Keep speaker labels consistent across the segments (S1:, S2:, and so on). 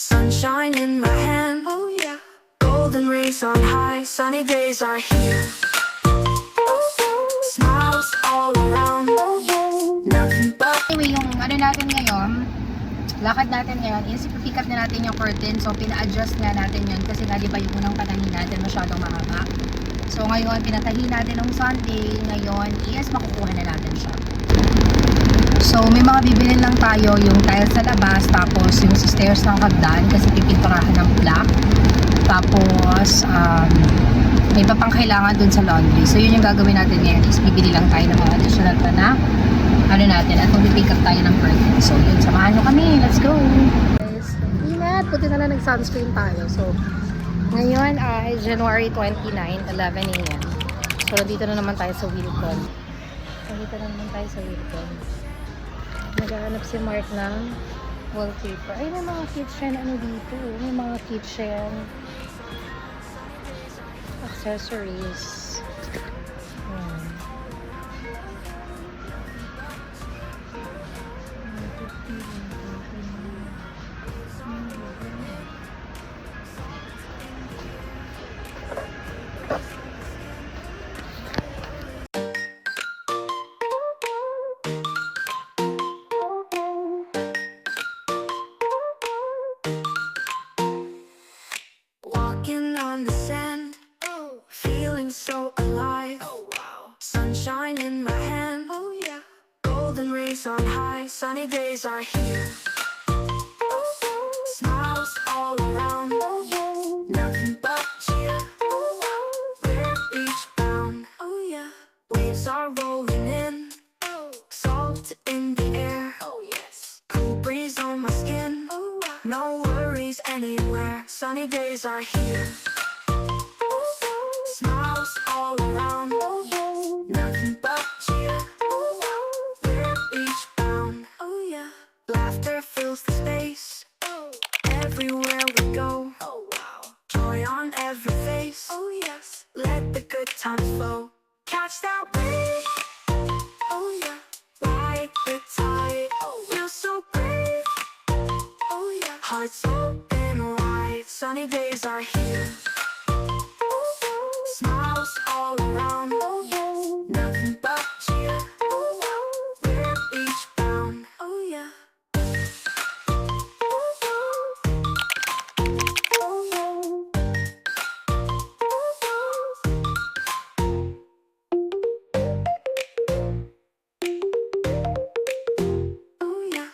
S1: Sunshine in my hand, oh yeah. Golden rays on high, sunny days are here. Smiles all around, nothing but.
S2: Anyway, yung ano natin ngayon, lakad natin ngayon is pick up na natin yung curtain. So, pina-adjust nga natin yun kasi nga diba yung unang patahin natin masyadong mahaba. So, ngayon, pinatahin natin ng Sunday. Ngayon is makukuha na natin siya. So, may mga bibilin lang tayo, yung tiles sa labas, tapos yung sa stairs ng hagdan kasi pipinturahan ng black. Tapos, may iba pang kailangan dun sa laundry. So, yun yung gagawin natin ngayon is bibili lang tayo ng mga additional pa na ano natin at mag-pick up tayo ng curtain. So, yun, samahan nyo kami. Let's go! Guys, ingat! Buti na lang nag-sunscreen tayo. So, ngayon ay January 29, 11 a.m. So, dito na naman tayo sa Wilcon. Naghahanap si Mark ng wallpaper. Ay, may mga kitchen ano dito. May mga kitchen accessories.
S1: Walking on the sand, feeling so alive. Sunshine in my hand, oh yeah. Golden rays on high, sunny days are here. Smiles all around, nothing but cheer. We're beach bound, oh yeah. Waves are rolling in, salt in the air, oh yes. Cool breeze on my skin, no worries anywhere. Sunny days are here. Smiles all around, nothing but cheer. We're beach bound, oh yeah. Laughter fills the space, everywhere we go. Joy on every face, oh yes. Let the good times flow. Catch that wave, oh yeah. Ride the tide, feel so brave, oh yeah. Hearts open wide, sunny days are here. Smiles all around, nothing but cheer. We're beach bound, oh yeah. Oh yeah.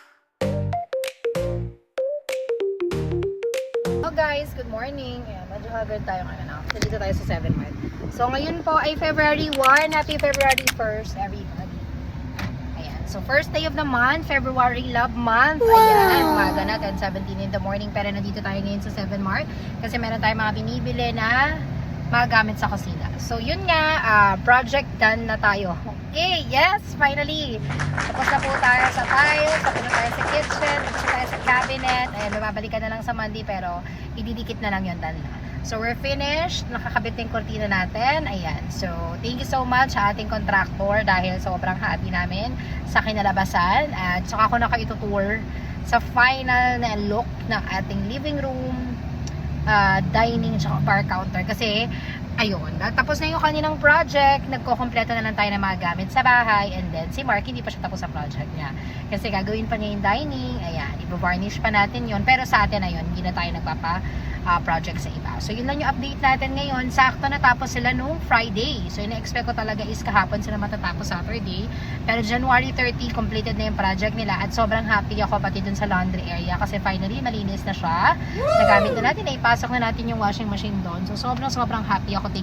S2: Hello guys, good morning. Ayan, medyo haggard tayo ngayon. Dito tayo sa 7 Mart. So ngayon po ay February 1. Happy February 1st, everybody. Ayan. So first day of the month, February Love Month. Ayan, umaga na, 10:17 in the morning. Pero nandito tayo ngayon sa 7 Mart kasi meron tayong mga binibili na mga gamit sa kusina. So yun nga, project done na tayo. Okay, yes, finally. Tapos na po tayo sa tiles, tapos na tayo sa kitchen, tapos na tayo sa cabinet. Ayan, babalikan na lang sa Monday pero ididikit na lang yun, done na. So we're finished, nakakabit yung kurtina natin. Ayan, so thank you so much sa ating contractor dahil sobrang happy namin sa kinalabasan. At saka ako naka-itutour sa final na look ng ating living room, dining, tsaka bar counter. Kasi ayun, tapos na yung kaninang project, nagko-kompleto na lang tayo ng mga gamit sa bahay, and then si Mark hindi pa siya tapos sa project niya kasi gagawin pa niya yung dining. Ayan, i-varnish pa natin yun, pero sa atin na yun, hindi na tayo nagpapa project sa iba. So yun lang yung update natin ngayon. Sakto natapos sila nung Friday, so ina-expect ko talaga is kahapon sila matatapos Saturday, pero January 30 completed na yung project nila at sobrang happy ako pati dun sa laundry area kasi finally malinis na siya. Nagamit na natin, ipasok na natin yung washing machine doon. So sobrang happy ako.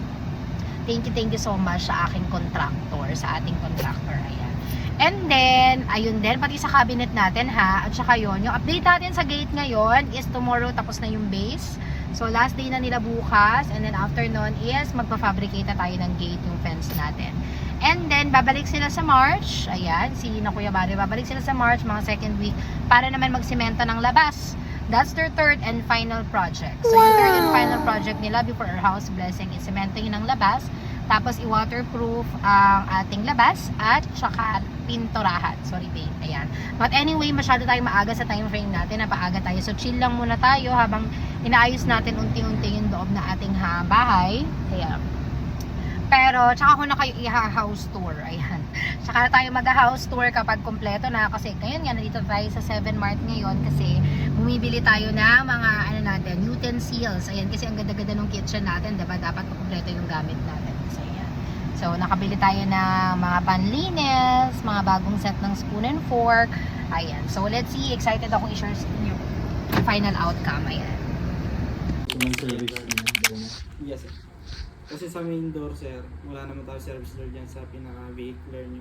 S2: Thank you so much sa aking contractor, sa ating contractor. Ayan. And then, ayun din, pati sa cabinet natin ha, at saka yun, yung update natin sa gate ngayon is tomorrow tapos na yung base. So last day na nila bukas, and then after nun is magpa-fabricate na tayo ng gate, yung fence natin. And then, babalik sila sa March. Ayan, si Kuya Barry, babalik sila sa March, mga second week, para naman magsimento ng labas. That's their third and final project. So, yung third and final project nila before our house blessing is cementing ng labas. Tapos i-waterproof ang ating labas at saka pinturahan. Sorry, paint. Ayan. But anyway, masyado tayong maaga sa time frame natin. Napaaga tayo. So chill lang muna tayo habang inaayos natin unti-unti yung loob na ating bahay. Ayan. Pero, tsaka ko na kayo i-house tour. Ayan. Tsaka na tayo mag-house tour kapag kompleto na. Kasi, ngayon nga, nandito tayo sa 7 Mart ngayon. Kasi, bumibili tayo ng mga, utensils. Ayan, kasi ang ganda-ganda ng kitchen natin. Diba? Dapat kompleto yung gamit natin. So, ayan. So, nakabili tayo ng mga panlinis, mga bagong set ng spoon and fork. Ayan. So, let's see. Excited akong i-share sa inyo yung final outcome. Ayan.
S3: Yes, sir. Kasi sa main door, sir, wala naman tayo service door dyan sa pinaka-vehicular nyo.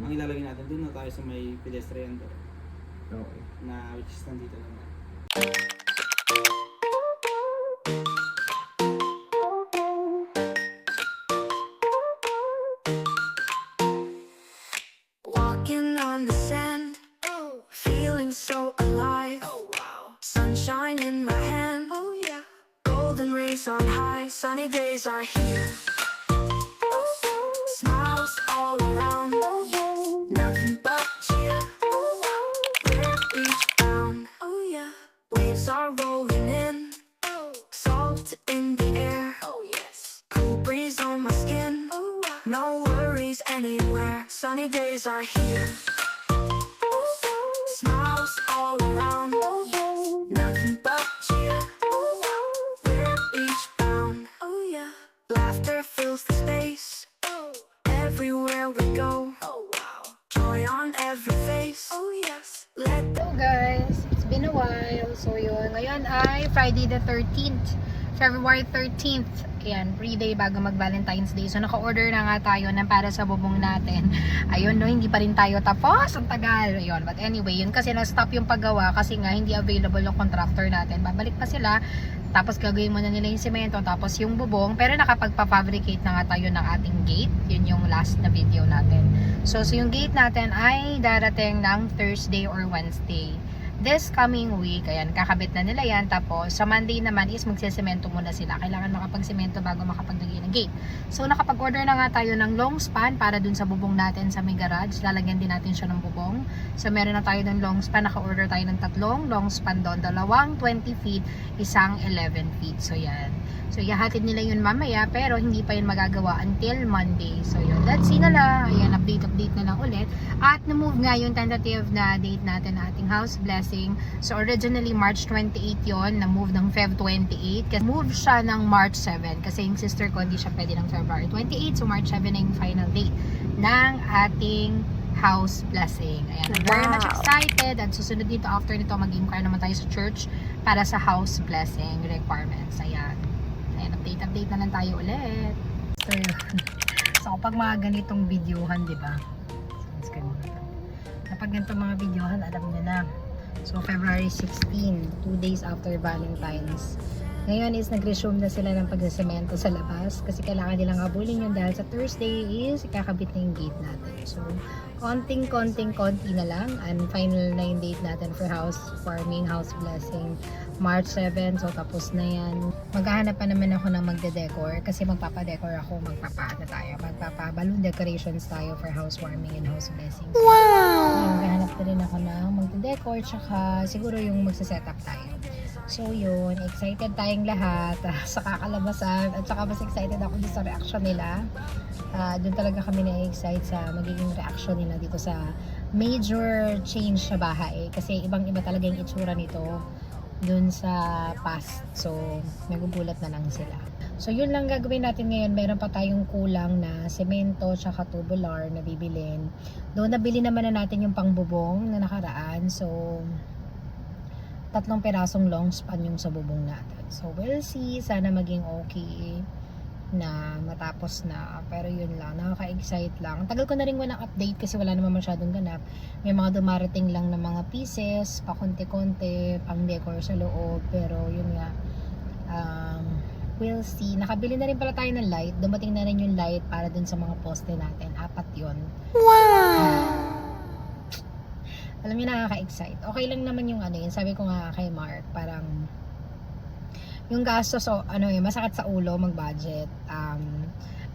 S3: Ang ilalagay natin, doon na tayo sa may pedestrian door.
S4: Okay.
S3: Na which is nandito lang.
S1: Walking on the sand, feeling so alive. Sunshine in my hand, golden rays on high. Sunny days are here. Smiles all around, nothing but cheer. We're beach bound, waves are rolling in, salt in the air. Cool breeze on my skin, no worries anywhere. Sunny days are here. Smiles all around, nothing but cheer. We're beach bound, laughter fills the space. Everywhere we go, joy on every face. Let
S2: So guys, it's been a while. So yun, ngayon ay Friday the 13th, February 13th. Ayan, pre-day bago mag-Valentine's Day. So naka-order na nga tayo ng para sa bubong natin. Ayun no, hindi pa rin tayo tapos. Ang tagal. Ayun, but anyway, yun kasi na-stop yung paggawa kasi nga hindi available yung contractor natin. Babalik pa sila. Tapos gagawin muna nila yung semento, tapos yung bubong. Pero nakapagpa-fabricate na nga tayo ng ating gate. Yun yung last na video natin. So yung gate natin ay darating ng Thursday or Wednesday. This coming week, ayan, kakabit na nila yan. Tapos, sa Monday naman is magsisemento muna sila. Kailangan makapagsemento bago makapaglagay ng gate. So, nakapag-order na nga tayo ng long span para dun sa bubong natin sa may garage. Lalagyan din natin siya ng bubong. So, meron na tayo ng long span. Naka-order tayo ng 3 long span doon. 2 20 feet, isang 11 feet. So, yan. So, ihahatid nila yun mamaya, pero hindi pa yun magagawa until Monday. So, yun. Let's see na lang. Ayan, update na lang ulit. At na-move nga yung tentative na date natin na ating house blessing. So, originally, March 28 yon, na-move ng Feb 28. Kasi move siya ng March 7. Kasi yung sister ko, hindi siya pwede ng February 28. So, March 7 na yung final date ng ating house blessing. Ayan, I'm very much excited. At susunod dito, after nito, mag-inquire naman tayo sa church para sa house blessing requirements. Ayan. Ayan, update na lang tayo ulit. So, yun. So, kapag mga ganitong videohan, di ba? Kapag ganitong mga videohan, alam niyo na. So, February 16, 2 days after Valentine's. Ngayon is nag-resume na sila ng pagsasemento sa labas kasi kailangan nilang habulin yun dahil sa Thursday is ikakabit na yung gate natin. So, konti na lang and final na yung date natin for our main house blessing, March 7. So, tapos na yan. Maghahanap pa naman ako ng magde-decor kasi magpapadecor ako, magpapa-balloon decorations tayo for housewarming and house blessing. So, maghahanap na rin ako ng magde-decor tsaka siguro yung magsa-setup tayo. So yun, excited tayong lahat sa kakalabasan at saka mas excited ako dito sa reaction nila. Doon talaga kami na-excite sa magiging reaction nila dito sa major change sa bahay kasi ibang-iba talaga yung itsura nito dun sa past. So nagugulat na lang sila. So yun lang gagawin natin ngayon. Meron pa tayong kulang na semento tsaka tubular na bibilin. Doon nabili naman na natin yung pangbubong na nakaraan. So 3 pirasong long span yung sa bubong natin. So, we'll see. Sana maging okay na matapos na. Pero yun lang. Nakaka-excite lang. Tagal ko na rin walang update kasi wala naman masyadong ganap. May mga dumarating lang na mga pieces, pakonti-konti, pang decor sa loob. Pero yun nga. We'll see. Nakabili na rin pala tayo ng light. Dumating na rin yung light para dun sa mga poste natin. 4 yun. Wow! Alam niyo, nakaka-excite. Okay lang naman yung yun. Sabi ko nga kay Mark, parang yung gastos, masakit sa ulo mag-budget.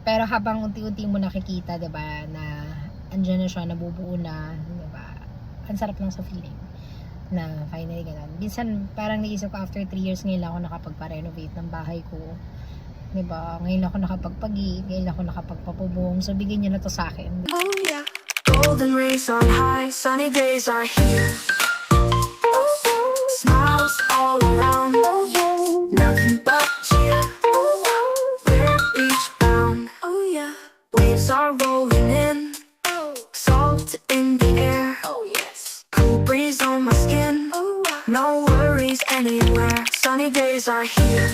S2: Pero habang unti-unti mo nakikita, 'di ba, na andyan na siya, nabubuo na, 'di ba? Ang sarap lang sa feeling na finally ganun. Minsan parang naisip ko after 3 years ngayon lang ako nakapagpa-renovate ng bahay ko. 'Di ba? Ngayon lang ako nakapagpagi, ngayon lang ako nakapagpapubong. So bigyan niyo na to sa akin.
S1: Oh yeah, golden rays on high, sunny days are here. Smiles all around, nothing but cheer. We're beach bound, oh yeah. Waves are rolling in, salt in the air. Oh yes, cool breeze on my skin. No worries anywhere. Sunny days are here.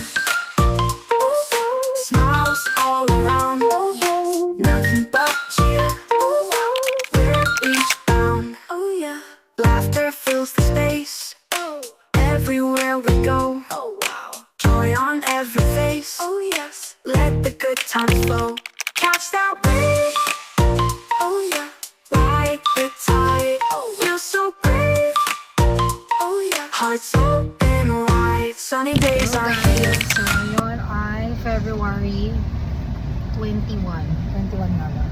S1: Smiles all around, nothing but cheer. We're beach bound, oh yeah. Laughter fills the space. Everywhere we go, oh wow. Joy on every face, oh yes. Let the good times flow. Catch that wave, oh yeah. Ride the tide, oh feel so brave, oh yeah. Hearts open wide, sunny days
S2: So
S1: are
S2: guys,
S1: here.
S2: so ngayon ay February 21. 21 nga ba?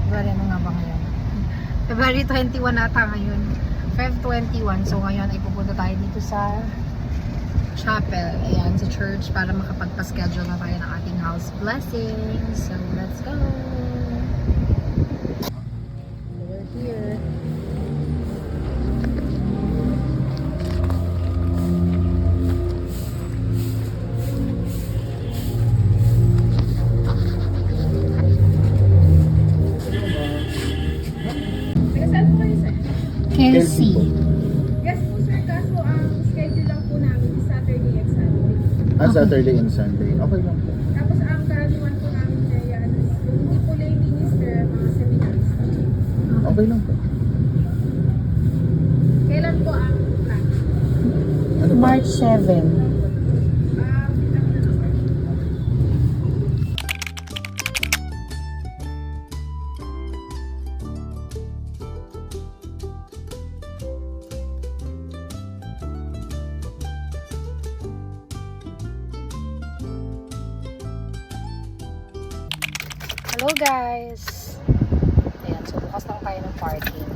S2: February ano nga ba ngayon? February 21 ata ngayon. Feb 21. So ngayon ay pupunta tayo dito sa chapel. Ayan, sa church para makapagpa-schedule na tayo ng ating house blessing. So let's go! We're here.
S4: Saan po kayo, sir?
S2: Kelsey.
S4: Yes po, sir. Kaso ang schedule lang po namin is Saturday and Sunday.
S5: Saturday and Sunday. Okay lang po.
S4: Tapos ang karaniwan po namin kaya is kung hindi po lay minister, mga seminarista.
S5: Okay lang po.
S4: Kailan po ang plan?
S5: Ano ba?
S2: March 7.
S4: Pinag na sir.
S2: Hello guys! Ayan, so bukas lang tayo ng parking.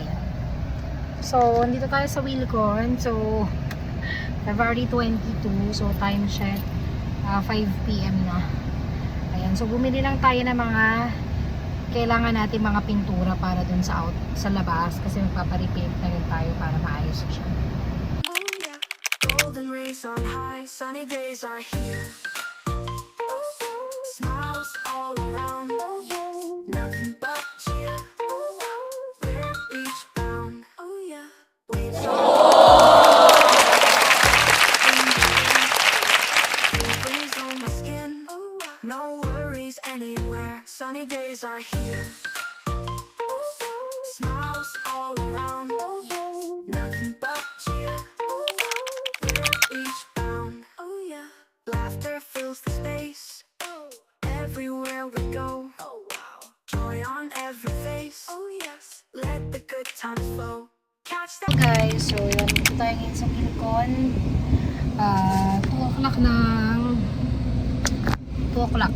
S2: Ayan. So, nandito tayo sa Wilcon. So, February 22. So, time check 5 p.m. na. Ayan, so bumili lang tayo ng mga kailangan natin mga pintura para dun sa labas kasi magpaparepaint na rin tayo para maayos siya.
S1: Oh yeah, golden rays on high, sunny days are here. Smiles all around, nothing but cheer. We're beach bound, oh yeah. Waves breeze on my skin, no worries anywhere. Sunny days are here. Smiles all around, nothing but cheer. We're beach bound, oh yeah. Laughter fills the space. Everywhere we go, oh wow. Joy on every face, oh yes. Let the good times flow. Catch that.
S2: Guys, so yun, dito tayo ngayon sa Wilcon. 2 o'clock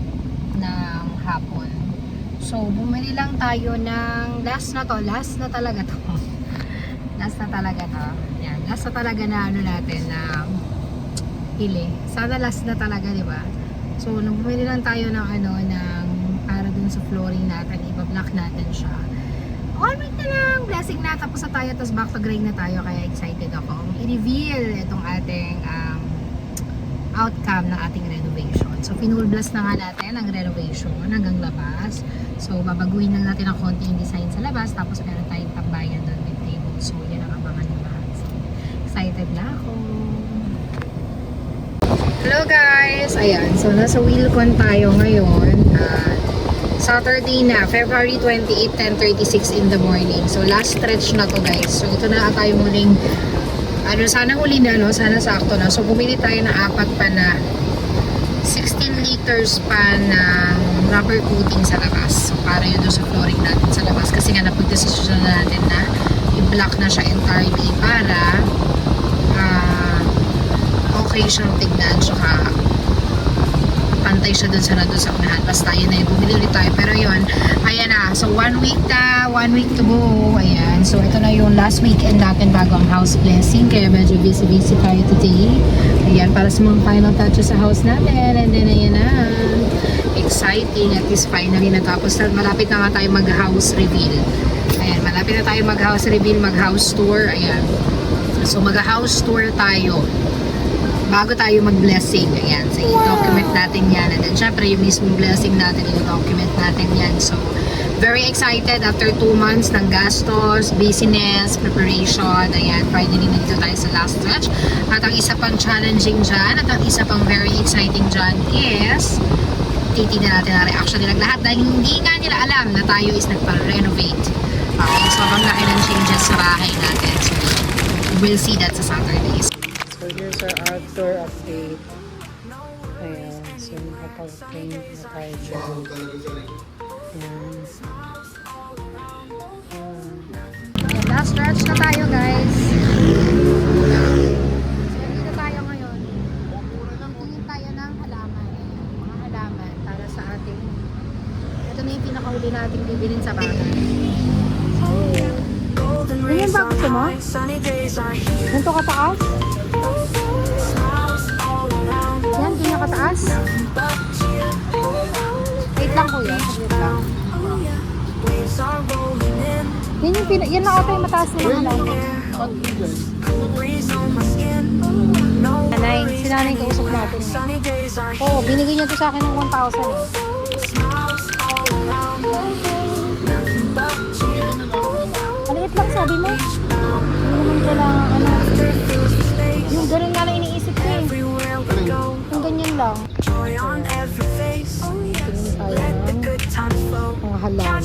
S2: ng hapon. So, bumili lang tayo ng last na talaga to. Yan, last na talaga na ano natin na pili. Sana last na talaga, di ba? So, nung bumili lang tayo ng para dun sa flooring natin, iba-block natin siya. Alright na lang, blessing na, tapos na tayo, tapos back to gray na tayo, kaya excited ako. I-reveal itong ating outcome ng ating renovation. So, pinull blast na nga natin ang renovation hanggang labas. So, babaguhin lang natin ang konti yung design sa labas, tapos meron tayong tambayan doon with table. So, yan ang abangan nyo lahat. So, excited na ako. Hello guys! Ayan, so nasa Wilcon tayo ngayon. Saturday na, February 28, 10:36 in the morning. So last stretch na to guys. So ito na tayo muling, sana huli na, no? Sana sakto na. So bumili tayo ng 4 pa na 16 liters pa na rubber coating sa labas. So para yun doon sa flooring natin sa labas. Kasi nga napag-desisyon na natin na i-block na siya entirely para okay siyang tignan, tsaka pantay siya dun sa unahan. Basta yun na yun, bumili ulit tayo. Pero yun, ayan na. So 1 week to go. Ayan. So ito na yung last weekend natin bago ang house blessing. Kaya medyo busy tayo today. Ayan, para sa mga final touches sa house natin. And then ayan na. Exciting. At least finally natapos na. Malapit na nga tayo mag-house reveal. Ayan, malapit na tayo mag-house reveal, mag-house tour. Ayan. So mag-house tour tayo bago tayo mag-blessing. Ayan. So, i-document natin yan. And then, syempre, yung mismong blessing natin, i-document natin yan. So, very excited after 2 months ng gastos, busyness, preparation. Ayan. Finally, nandito tayo sa last stretch. At ang isa pang challenging dyan, at ang isa pang very exciting dyan is titignan natin ang reaction nila lahat dahil hindi nga nila alam na tayo is nagpa-renovate. Okay. So, ang laki ng changes sa bahay natin. So, we'll see that sa Saturdays. So here's our outdoor update. Ayan, so nakapag-paint na tayo dyan. Ayan. Ayan, last stretch na tayo guys. So dito tayo ngayon. Tingin tayo ng halaman. Mga halaman para sa ating. Ito na yung pinakauli nating bibilin sa bahay. Ganyan ba gusto mo? Ganito kataas? Yan, ganyan kataas? Wait lang kuya, wait lang. Yan na ata yung mataas na lang lang. Nanay, si nanay kausap natin. Oo, binigay niya to sa akin ng 1,000 eh. Maliit lang sabi mo. Hindi naman kailangan ano. Yung ganun nga lang iniisip ko eh. Yung ganyan lang. Tingin tayo ng mga halaman.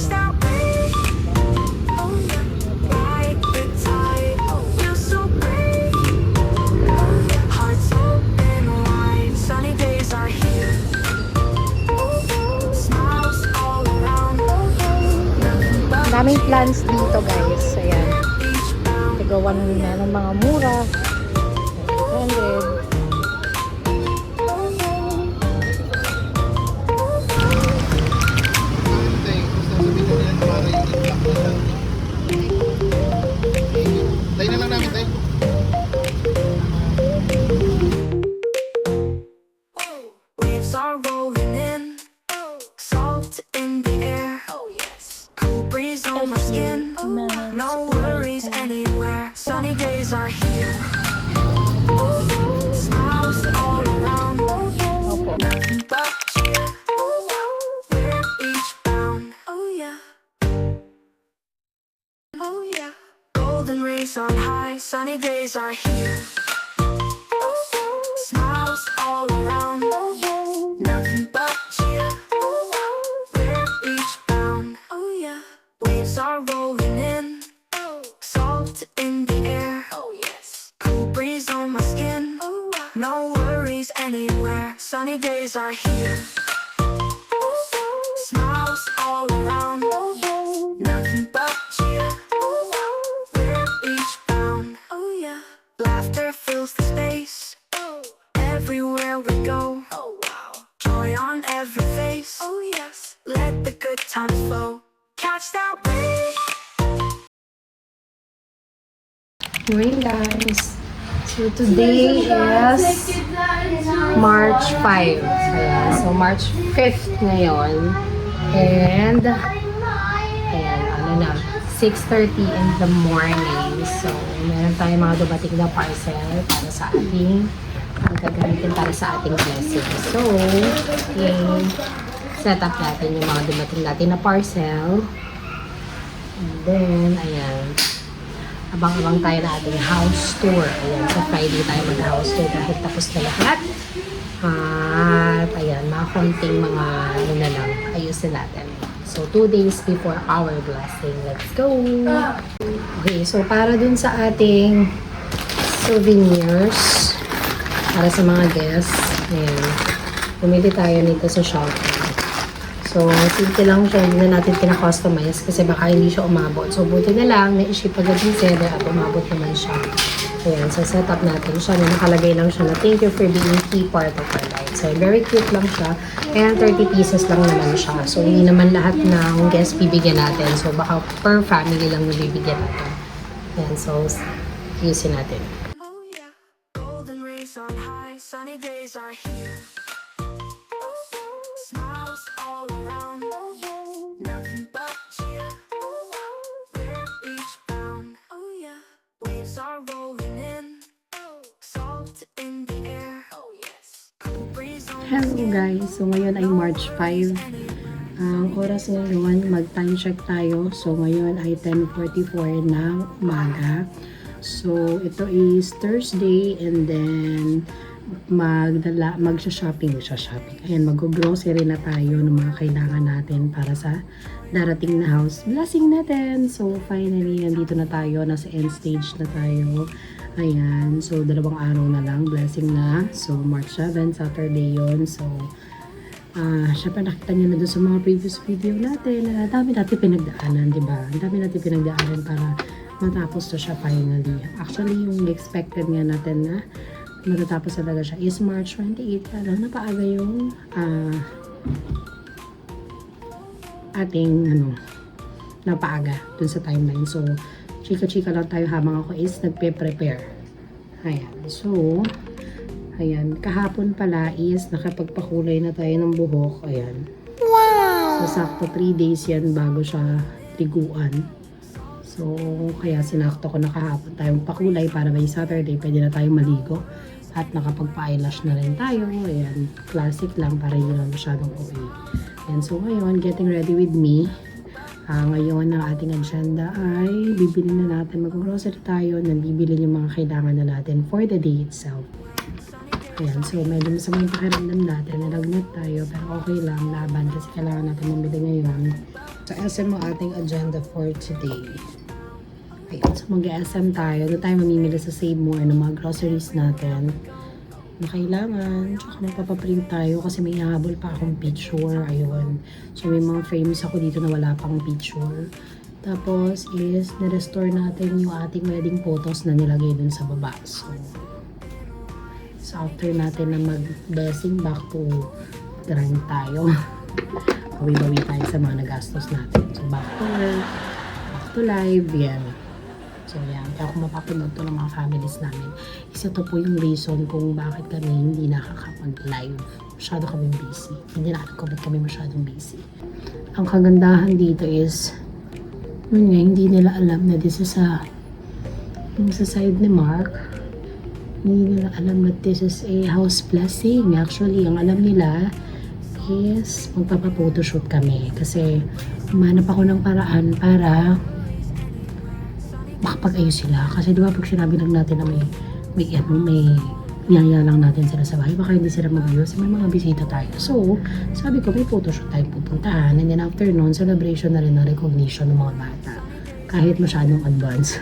S2: Daming plants dito guys. Ayan. Tigawan na ng mga mura. 800.
S5: Tayo na lang namin, tayo.
S1: Waves are rolling in, salt in the air. Oh yes, cool breeze on my skin. No worries anywhere. Sunny days are here. Smiles all around. Nothing but cheer. We're each bound. Oh yeah. Oh yeah. Golden rays on high. Sunny days are here. Smiles all around. Nothing but cheer. We're each bound. Oh yeah. Waves are rolling in. Salt in the air. Oh yes. Cool breeze on my skin. No worries anywhere. Sunny days are here. Smiles all around. Nothing but cheer. We're each bound. Oh yeah. Laughter fills the space. Everywhere we go. Oh wow. Joy on every face. Oh yes. Let the good times flow. Catch that wave.
S2: Morning guys. So today is March 5. Ayan. So March 5th ngayon. And ayan, ano na, 6:30 in the morning. So meron tayong mga dumating na parcel para sa ating gagamitin para sa ating blessing. So, set up natin yung mga dumating natin na parcel. And then, ayan. Abang-abang tayo na ating house tour. Ayan, sa Friday tayo mag-house tour kahit tapos na lahat. At, ayan, mga konting mga ano na lang, ayusin natin. So, 2 days before our blessing. Let's go! Okay, so para dun sa ating souvenirs, para sa mga guests, ayan, pumili tayo nito sa Shopee. So, simple lang siya, hindi na natin pina-customize kasi baka hindi siya umabot. So, buti na lang, na-ship agad yung seller at umabot naman siya. Ayan, so set up natin siya na nakalagay lang siya na thank you for being key part of our life. kasi very cute lang siya. And 30 pieces lang naman siya. So, hindi naman lahat ng guests bibigyan natin. So, baka per family lang nabibigyan natin. Ayan, so, ayusin natin.
S1: Oh yeah, golden rays on high, sunny days are here. Smiles all around, nothing but cheer. We're beach bound, oh yeah. Waves are rolling in, salt in the air. Oh yes, cool breeze on the
S2: Hello guys, so ngayon ay March 5. Ang oras ngayon, mag-time check tayo. So ngayon ay 10:44 ng umaga. So ito is Thursday and then magsha-shopping. Ayan, mag-grocery na tayo ng mga kailangan natin para sa darating na house blessing natin. So finally, nandito na tayo. Nasa end stage na tayo. Ayan, so 2 araw na lang, blessing na. So March 7, Saturday yon. So syempre nakita nyo na doon sa mga previous video natin na dami natin pinagdaanan, di ba? Ang dami natin pinagdaanan para matapos to siya finally. Actually, yung expected nga natin na matatapos talaga siya is March 28. Kaya napaaga yung ating napaaga dun sa timeline. So, chika-chika lang tayo habang ako is nagpe-prepare. Ayan. So, ayan. Kahapon pala is nakapagpakulay na tayo ng buhok. Ayan. Wow! So, sakto 3 days yan bago siya liguan. So, kaya sinakto ko na kahapon tayong pakulay para by Saturday pwede na tayong maligo. At nakapagpa-eyelash na rin tayo. Ayan. Classic lang para hindi lang masyadong OA. Ayan. So, ngayon, getting ready with me. Ngayon, ang ating agenda ay bibili na natin. Mag-grocery tayo na bibili yung mga kailangan na natin for the day itself. Ayan. So, medyo masama yung pakiramdam natin. Nalagnat tayo. Pero okay lang. Laban. Kasi kailangan natin mamili ngayon. So, SM mo ating agenda for today. Ayan, so mag-SM tayo. Doon tayo mamimili sa Save More ng mga groceries natin na kailangan. Tsaka magpapaprint tayo kasi may habol pa akong picture. Ayun. So may mga frames ako dito na wala pang picture. Tapos is na-restore natin yung ating wedding photos na nilagay dun sa baba. So after natin na mag-blessing, back to grind tayo. Bawi-bawi tayo sa mga nagastos natin. So back to work, back to live, yan. So yan, kaya kung mapapanood to ng mga families namin, isa to po yung reason kung bakit kami hindi nakakapag-live. Masyado kami busy. Hindi nakakapag kami masyadong busy. Ang kagandahan dito is, yun nga, hindi nila alam na this is yung sa side ni Mark, hindi nila alam na this is a house blessing. Actually, ang alam nila is magpapa-photoshoot kami. Kasi, umanap ako ng paraan para makapag-ayos sila. Kasi di ba pag sinabi lang natin na may niyaya lang natin sila sa bahay, baka hindi sila mag-ayos. May mga bisita tayo. So, sabi ko, may photoshoot tayong pupuntahan. And then after nun, celebration na rin ng recognition ng mga bata. Kahit masyadong advance.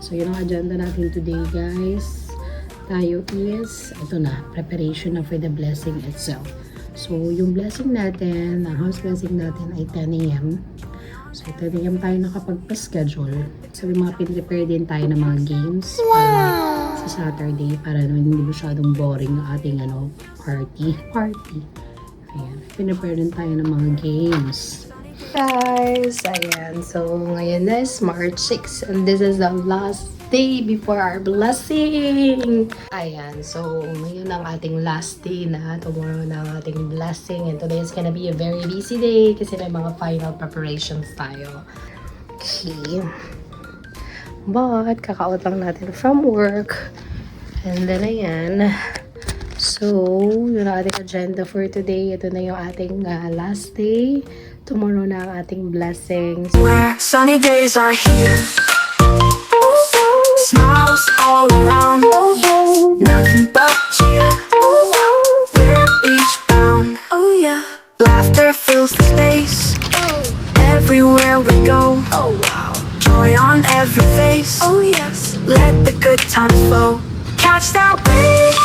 S2: So, yun ang agenda natin today, guys. Tayo is, ito na, preparation na for the blessing itself. So, yung blessing natin, ang house blessing natin ay 10 a.m. So, 10 a.m. tayo nakapagpa-schedule. So, may mga pinrepare din tayo ng mga games sa Saturday para hindi masyadong boring yung ating party. Ayan, pinrepare din tayo ng mga games. Guys, ayan. So, ngayon is March 6 and this is the last day before our blessing. Ayan, so ngayon ang ating last day na. Tomorrow na ang ating blessing and today is gonna be a very busy day kasi may mga final preparations tayo. Okay. But, kaka-out lang natin from work. And then, ayan. So, yun ang ating agenda for today. Ito na yung ating last day. Tomorrow na ang ating blessings.
S1: where sunny days are here. Smiles all around, nothing but cheer. We're beach bound, oh yeah. Laughter fills the space, everywhere we go. Oh wow, joy on every face. Oh yes, let the good times flow. Catch that wave,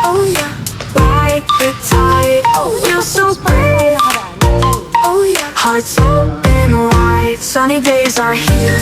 S1: oh yeah. Ride the tide, oh feel so brave. Oh yeah, hearts open wide, sunny days are here.